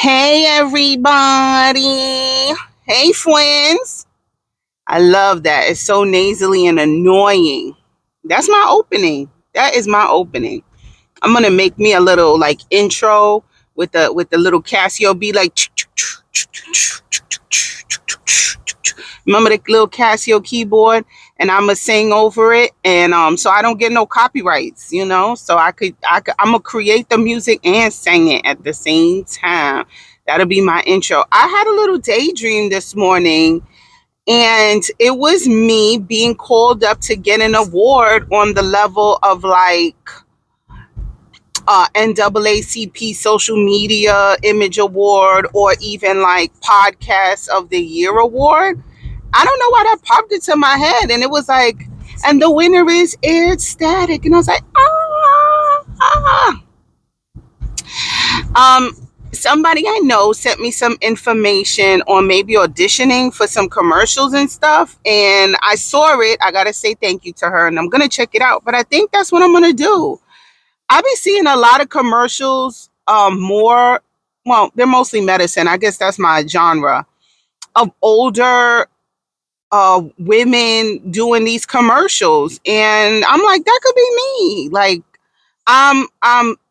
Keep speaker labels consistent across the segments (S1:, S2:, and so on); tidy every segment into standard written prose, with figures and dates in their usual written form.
S1: Hey everybody. Hey friends. I love that. It's so nasally and annoying. That's my opening. That is my opening. I'm gonna make me a little like intro with the little Casio be like remember the little Casio keyboard, and I'm gonna sing over it, and so I don't get no copyrights, so I'm gonna create the music and sing it at the same time. That'll be my intro. I had a little daydream this morning, and it was me being called up to get an award on the level of like NAACP Social Media Image Award, or even like Podcast of the Year Award. I don't know why that popped into my head, and it was like, and the winner is Air Static, and I was like, somebody I know sent me some information on maybe auditioning for some commercials and stuff, and I saw it. I gotta say thank you to her, and I'm gonna check it out. But I think that's what I'm gonna do. I've been seeing a lot of commercials, more, well, they're mostly medicine. I guess that's my genre of older women doing these commercials, and I'm like, that could be me. Like, I'm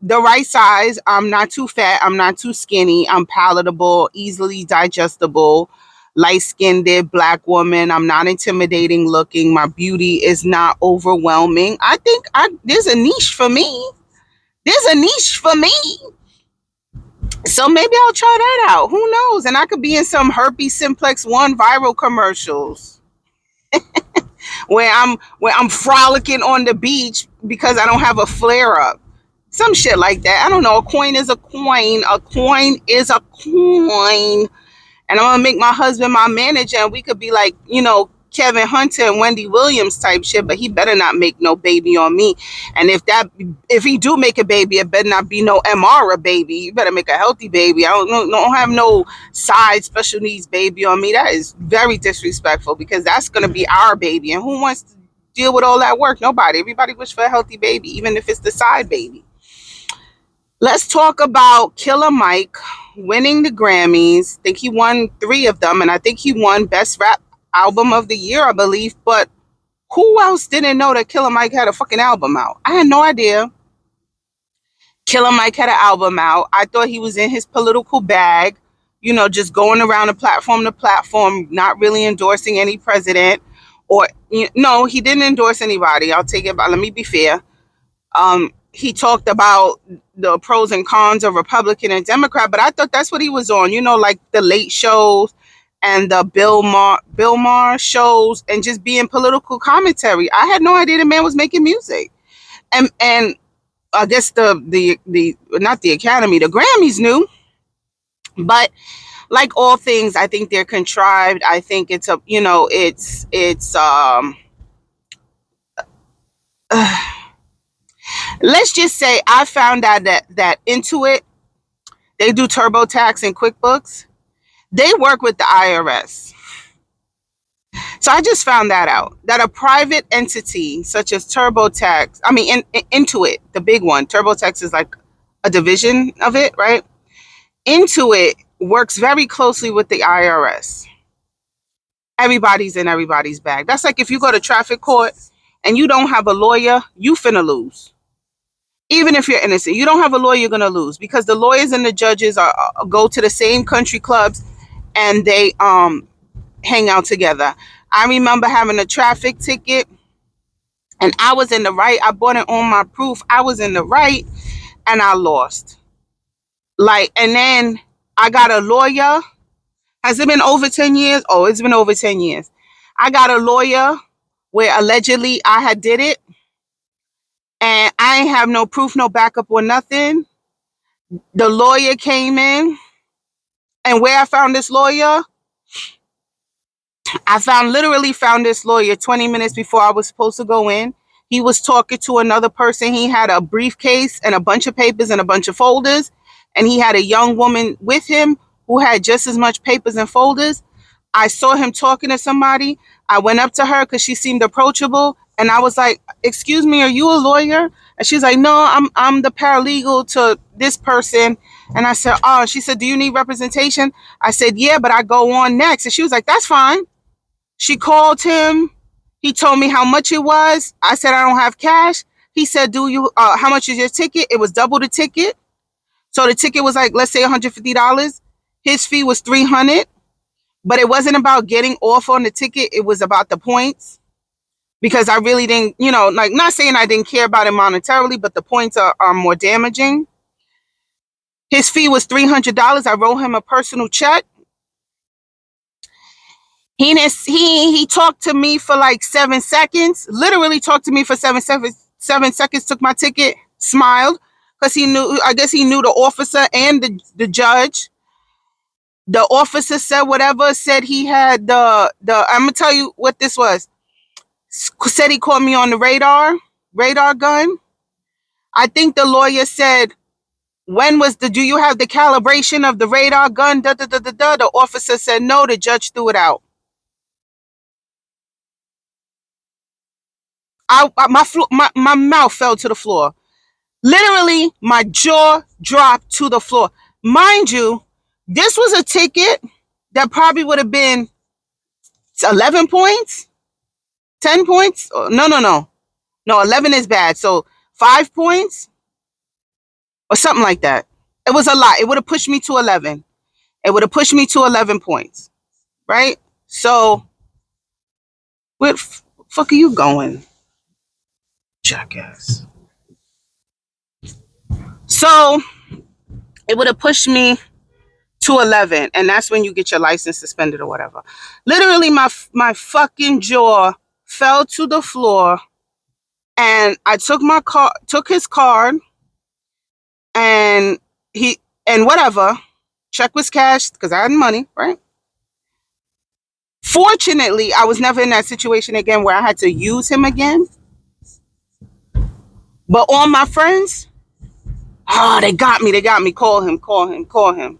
S1: the right size. I'm not too fat. I'm not too skinny. I'm palatable, easily digestible, light-skinned black woman. I'm not intimidating looking. My beauty is not overwhelming. I think there's a niche for me. There's a niche for me. So maybe I'll try that out. Who knows? And I could be in some herpes simplex 1 viral commercials where I'm frolicking on the beach because I don't have a flare up. Some shit like that. I don't know. A coin is a coin. A coin is a coin. And I'm gonna make my husband my manager, and we could be like, Kevin Hunter and Wendy Williams type shit, but he better not make no baby on me. And if he do make a baby, it better not be no MR baby. You better make a healthy baby. I don't have no side special needs baby on me. That is very disrespectful, because that's gonna be our baby. And who wants to deal with all that work? Nobody. Everybody wish for a healthy baby, even if it's the side baby. Let's talk about Killer Mike winning the Grammys. I think he won 3 of them, and I think he won Best Rap Album of the Year, I believe. But who else didn't know that Killer Mike had a fucking album out? I had no idea Killer Mike had an album out. I thought he was in his political bag, just going around the platform to platform, not really endorsing any president. Or, no, he didn't endorse anybody. I'll take it, but let me be fair. He talked about the pros and cons of Republican and Democrat, but I thought that's what he was on, like the late shows and the Bill Maher shows, and just being political commentary. I had no idea the man was making music. And I guess the not the Academy, the Grammys knew. But like all things, I think they're contrived. I think it's a, let's just say I found out that Intuit, they do TurboTax and QuickBooks. They work with the IRS. So I just found that out, that a private entity such as TurboTax, Intuit, the big one, TurboTax is like a division of it, right? Intuit works very closely with the IRS. Everybody's in everybody's bag. That's like if you go to traffic court and you don't have a lawyer, you finna lose. Even if you're innocent, you don't have a lawyer, you're gonna lose, because the lawyers and the judges go to the same country clubs, and they hang out together. I remember having a traffic ticket, and I was in the right. I bought it on my proof. I was in the right, and I lost. And then I got a lawyer. Has it been over 10 years? Oh, it's been over 10 years. I got a lawyer where allegedly I had did it, and I ain't have no proof, no backup or nothing. The lawyer came in, and where I found this lawyer, literally found this lawyer 20 minutes before I was supposed to go in. He was talking to another person. He had a briefcase and a bunch of papers and a bunch of folders, and he had a young woman with him who had just as much papers and folders. I saw him talking to somebody. I went up to her because she seemed approachable, and I was like, "Excuse me, are you a lawyer?" And she's like, "No, I'm the paralegal to this person." And I said, oh, she said, do you need representation? I said, yeah, but I go on next. And she was like, that's fine. She called him. He told me how much it was. I said, I don't have cash. He said, how much is your ticket? It was double the ticket. So the ticket was like, let's say $150. His fee was $300, but it wasn't about getting off on the ticket. It was about the points, because I really didn't, like, not saying I didn't care about it monetarily, but the points are more damaging. His fee was $300. I wrote him a personal check. He talked to me for like 7 seconds, literally talked to me for 7 seconds, took my ticket, smiled, because I guess he knew the officer and the judge. The officer said whatever, said he had I'm gonna tell you what this was. Said he caught me on the radar gun. I think the lawyer said, do you have the calibration of the radar gun? Da, da, da, da, da. The officer said no, the judge threw it out. My mouth fell to the floor. Literally, my jaw dropped to the floor. Mind you, this was a ticket that probably would have been 11 points, 10 points. No, 11 is bad. So 5 points or something like that. It was a lot. It would have pushed me to 11. It would have pushed me to 11 points, right? So where the fuck are you going, jackass? So it would have pushed me to 11, and that's when you get your license suspended or whatever. Literally, my fucking jaw fell to the floor, and I took his card, and whatever. Check was cashed because I had money, right? Fortunately, I was never in that situation again where I had to use him again. But all my friends, they got me. Call him.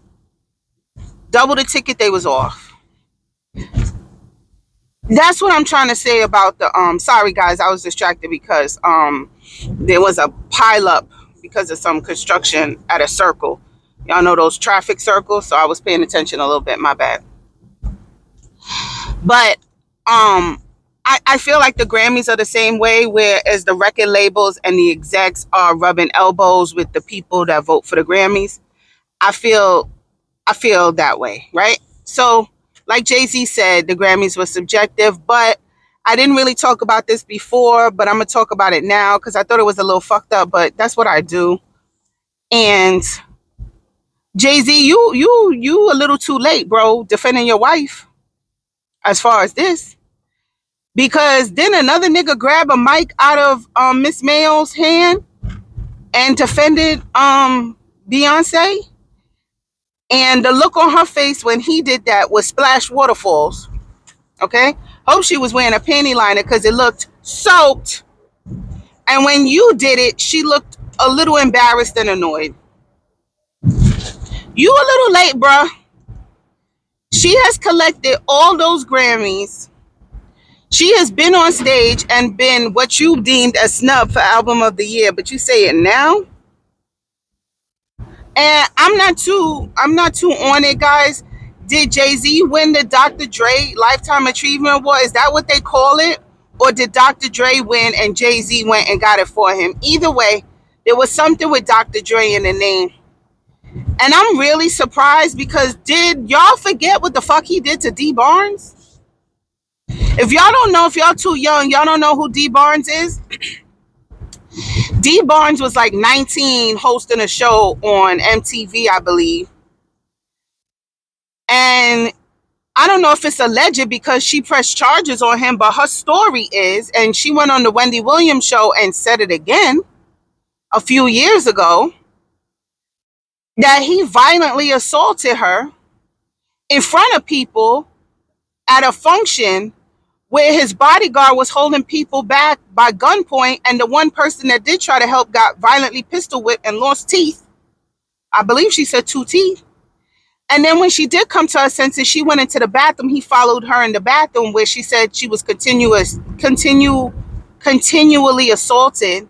S1: Double the ticket, they was off. That's what I'm trying to say about the sorry guys, I was distracted because there was a pile up because of some construction at a circle. Y'all know those traffic circles, so I was paying attention a little bit, my bad. But I feel like the Grammys are the same way, whereas the record labels and the execs are rubbing elbows with the people that vote for the Grammys. I feel that way, right? So, like Jay-Z said, the Grammys were subjective, but I didn't really talk about this before, but I'm going to talk about it now because I thought it was a little fucked up, but that's what I do. And Jay-Z, you a little too late, bro, defending your wife as far as this. Because then another nigga grabbed a mic out of Miss Mayo's hand and defended Beyonce. And the look on her face when he did that was splash waterfalls. Okay? Hope she was wearing a panty liner because it looked soaked. And when you did it, she looked a little embarrassed and annoyed. You a little late, bruh. She has collected all those Grammys. She has been on stage and been what you deemed a snub for Album of the Year, but you say it now? And I'm not too on it, guys. Did Jay-Z win the Dr. Dre Lifetime Achievement Award? Is that what they call it? Or did Dr. Dre win and Jay-Z went and got it for him? Either way, there was something with Dr. Dre in the name. And I'm really surprised because did y'all forget what the fuck he did to Dee Barns? If y'all don't know, if y'all too young, y'all don't know who Dee Barns is? Dee Barns was like 19 hosting a show on MTV, I believe. And I don't know if it's alleged because she pressed charges on him, but her story is, and she went on the Wendy Williams show and said it again a few years ago, that he violently assaulted her in front of people at a function where his bodyguard was holding people back by gunpoint, and the one person that did try to help got violently pistol whipped and lost teeth. I believe she said 2 teeth. And then when she did come to her senses, she went into the bathroom. He followed her in the bathroom where she said she was continually assaulted.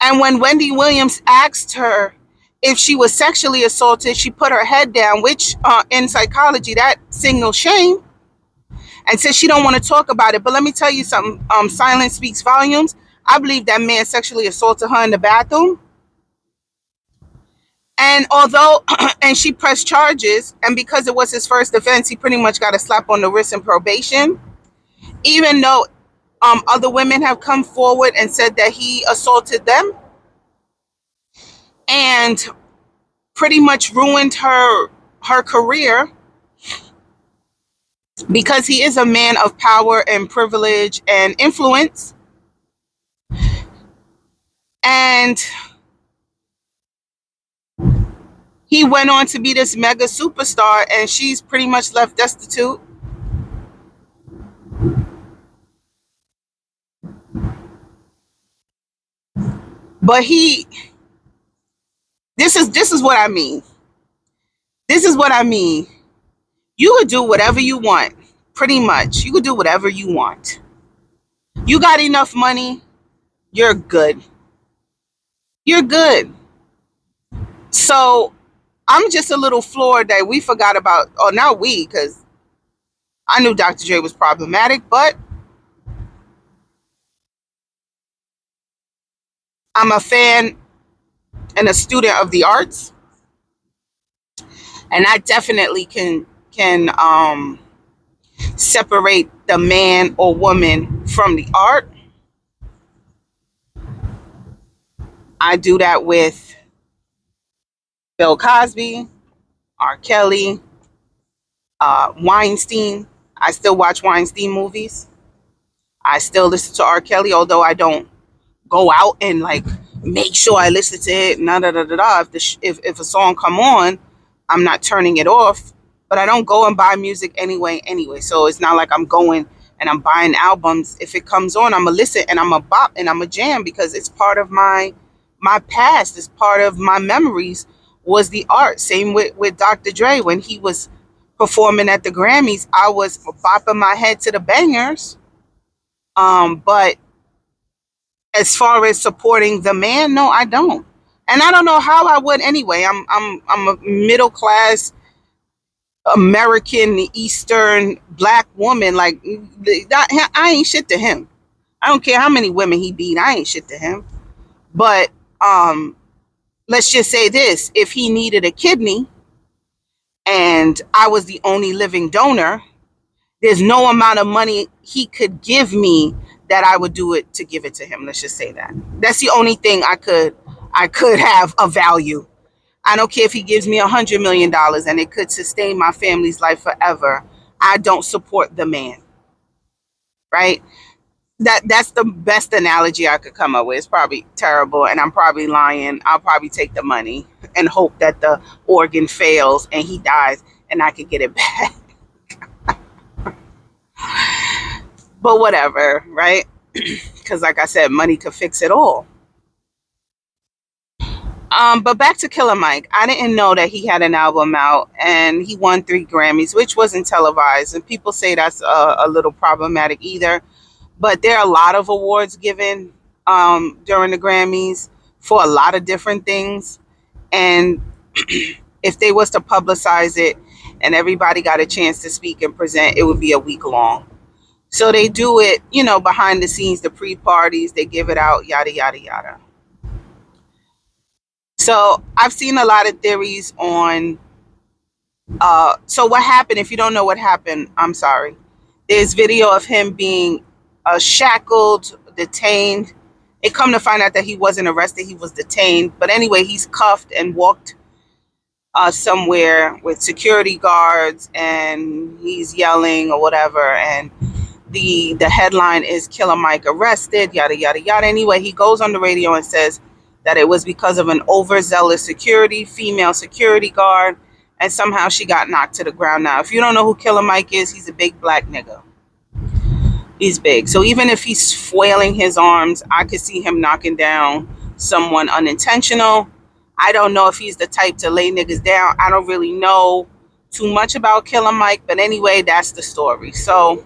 S1: And when Wendy Williams asked her if she was sexually assaulted, she put her head down, which in psychology, that signals shame, and says she don't want to talk about it. But let me tell you something. Silence speaks volumes. I believe that man sexually assaulted her in the bathroom. And although, and she pressed charges, and because it was his first offense, he pretty much got a slap on the wrist and probation. Even though other women have come forward and said that he assaulted them and pretty much ruined her career, because he is a man of power and privilege and influence. And he went on to be this mega superstar, and she's pretty much left destitute. But this is what I mean. This is what I mean. You could do whatever you want. Pretty much. You could do whatever you want. You got enough money, you're good. You're good. So I'm just a little floored that we forgot about, or not we, because I knew Dr. Dre was problematic, but I'm a fan and a student of the arts, and I definitely can separate the man or woman from the art. I do that with Bill Cosby, R. Kelly, Weinstein. I still watch Weinstein movies. I still listen to R. Kelly, although I don't go out and like make sure I listen to it. Nah, da, da, da, da. If a song come on, I'm not turning it off. But I don't go and buy music anyway. So it's not like I'm going and I'm buying albums. If it comes on, I'm gonna listen and I'm a bop and I'm a jam, because it's part of my past. It's part of my memories. Was the art. Same with Dr. Dre. When he was performing at the Grammys, I was bopping my head to the bangers. But as far as supporting the man, no, I don't. And I don't know how I would anyway. I'm a middle class American Eastern black woman. Like, I ain't shit to him. I don't care how many women he beat. I ain't shit to him. But let's just say this: if he needed a kidney and I was the only living donor, there's no amount of money he could give me that I would do it to give it to him. Let's just say that. That's the only thing I could have of value. I don't care if he gives me $100 million and it could sustain my family's life forever. I don't support the man, right? That's the best analogy I could come up with. It's probably terrible and I'm probably lying. I'll probably take the money and hope that the organ fails and he dies and I could get it back. But whatever, right? Because like I said, money could fix it all. But back to Killer Mike. I didn't know that he had an album out and he won 3 Grammys, which wasn't televised. And people say that's a little problematic either. But there are a lot of awards given during the Grammys for a lot of different things. And if they was to publicize it and everybody got a chance to speak and present, it would be a week long. So they do it, behind the scenes, the pre-parties, they give it out, yada, yada, yada. So I've seen a lot of theories on, so what happened. If you don't know what happened, I'm sorry. There's video of him being shackled, detained. It come to find out that he wasn't arrested, he was detained. But anyway, he's cuffed and walked somewhere with security guards and he's yelling or whatever. And the headline is Killer Mike arrested, yada, yada, yada. Anyway, he goes on the radio and says that it was because of an overzealous female security guard, and somehow she got knocked to the ground. Now, if you don't know who Killer Mike is, he's a big black nigga. He's big. So even if he's flailing his arms, I could see him knocking down someone unintentional. I don't know if he's the type to lay niggas down. I don't really know too much about Killer Mike, but anyway, that's the story. So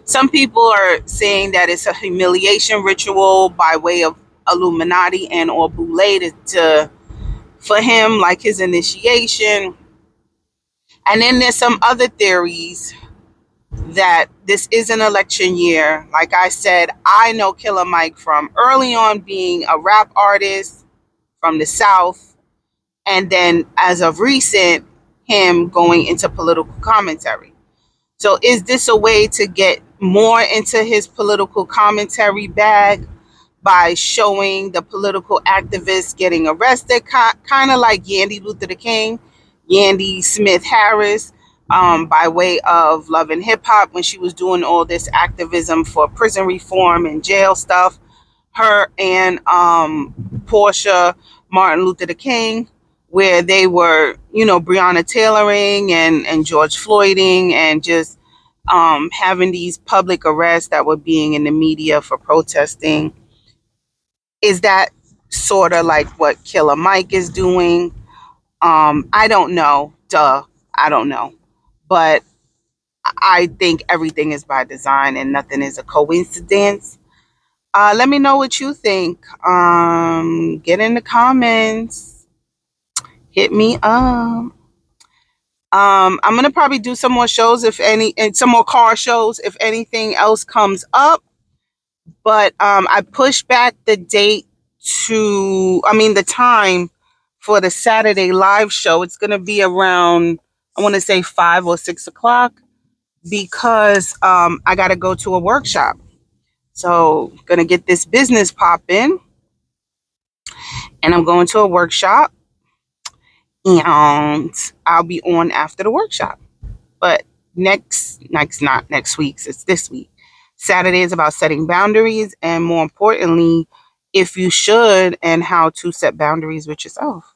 S1: some people are saying that it's a humiliation ritual by way of Illuminati and or Boule to for him, like his initiation. And then there's some other theories that this is an election year. Like I said, I know Killer Mike from early on being a rap artist from the South, and then as of recent, him going into political commentary. So is this a way to get more into his political commentary bag by showing the political activists getting arrested, kind of like Yandy Luther the King, Yandy Smith Harris, by way of Love and Hip Hop when she was doing all this activism for prison reform and jail stuff? Her and Portia Martin Luther the King, where they were, Breonna Tayloring and George Floyding and just having these public arrests that were being in the media for protesting. Is that sort of like what Killer Mike is doing? I don't know. I don't know. But I think everything is by design and nothing is a coincidence. Let me know what you think. Get in the comments. Hit me up. I'm gonna probably do some more shows and some more car shows if anything else comes up. But I pushed back the the time for the Saturday live show. It's gonna be around, I want to say 5 or 6 o'clock, because I gotta go to a workshop. So gonna get this business popping, and I'm going to a workshop, and I'll be on after the workshop. But not next week's, it's this week. Saturday is about setting boundaries, and more importantly, if you should, and how to set boundaries with yourself.